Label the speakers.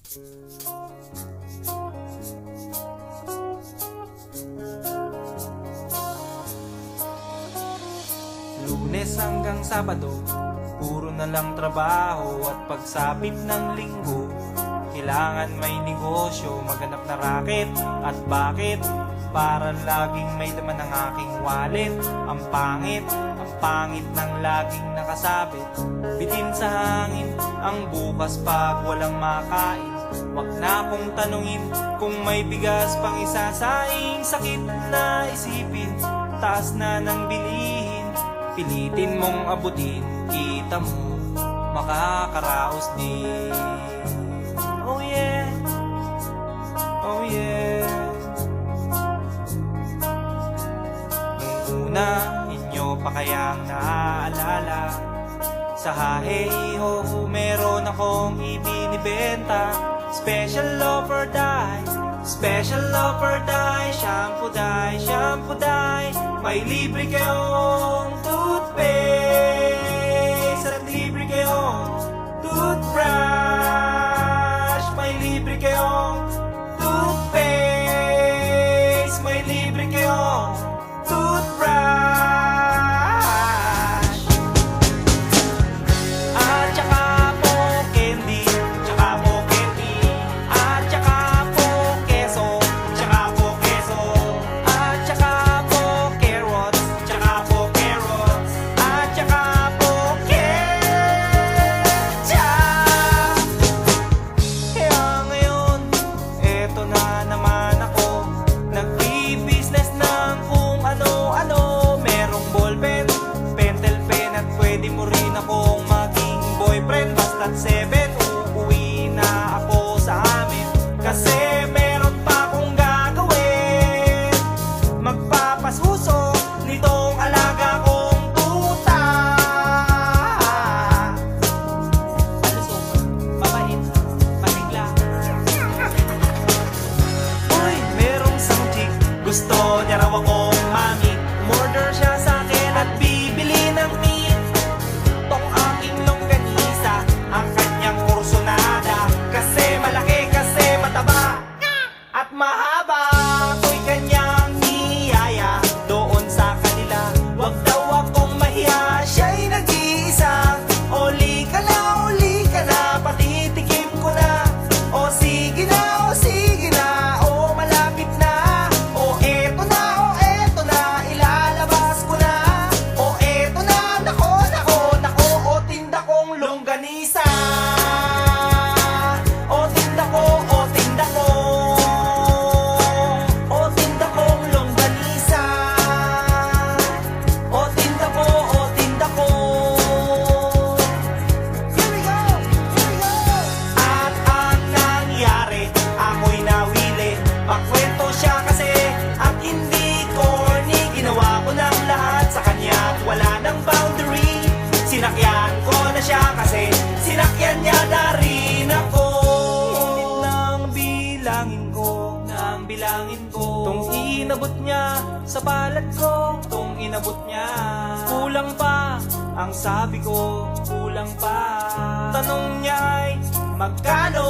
Speaker 1: Lunes hanggang Sabado, puro na lang trabaho. At pagsapit ng Linggo, kailangan may negosyo, maghanap na raket. At bakit? Para laging may laman ng aking wallet. Ang pangit ng laging nakasabit. Bitin sa hangin ang bukas pag walang makain. Wag na akong tanungin kung may bigas pang isasaing. Sakit na isipin, taas na ng bilihin. Pilitin mong abutin, kita mo makakaraos din. Oh yeah, oh yeah. Nung una, inyo pa kayang naaalala, sa haheho meron akong ibinibenta. Special offer die, special offer die. Shampoo die, shampoo die. May libre kayong toothpaste at libre kayong toothbrush. May libre kayong toothpaste, may libre kayong toothbrush. At saka po candy, tsaka po candy. At saka po keso, tsaka po keso. At saka po carrots, tsaka po carrots. At saka po ketchup. Kaya ngayon, eto na naman ako, nagbi-business ng kung ano-ano. Merong ballpen, pentel pen, at pwede mo rin akong maging boyfriend. Basta't 7, uuwi na ako sa amin. Kasi meron pa akong gagawin, magpapasuso nitong alaga kong tuta. Palusok, mabait, masigla. Uy, merong isang chick, gusto niya raw akong mami. Umorder siya sa akin at bibili ng meat. Tong aking longganisa, ang kanyang kursonada. Kasi malaki, kasi mataba, at mahaba. Ako'y kanyang niyaya doon sa kanila. Wag daw akong mahiya, siya'y nag-iisa. Uli ka na, patitikim ko na. O sige na, o sige na, o malapit na. O eto na, ilalabas ko na. O eto na, nako, o tinda kong longganisa. O tinda ko, o tinda ko. O tinda kong longganisa. O tinda ko, o tinda ko. Here we go, here we go. At ang nangyari, ako'y nawili. Pakwento siya kasi at hindi corny. Ginawa ko ng lahat sa kanya, wala nang boundary. Sinakyan ko na siya kasi sinakyan niya na rin ako. Nang bilangin ko, tong inabot niya sa palad ko, tong inabot niya. Kulang pa, ang sabi ko, kulang pa. Tanong niya ay magkano?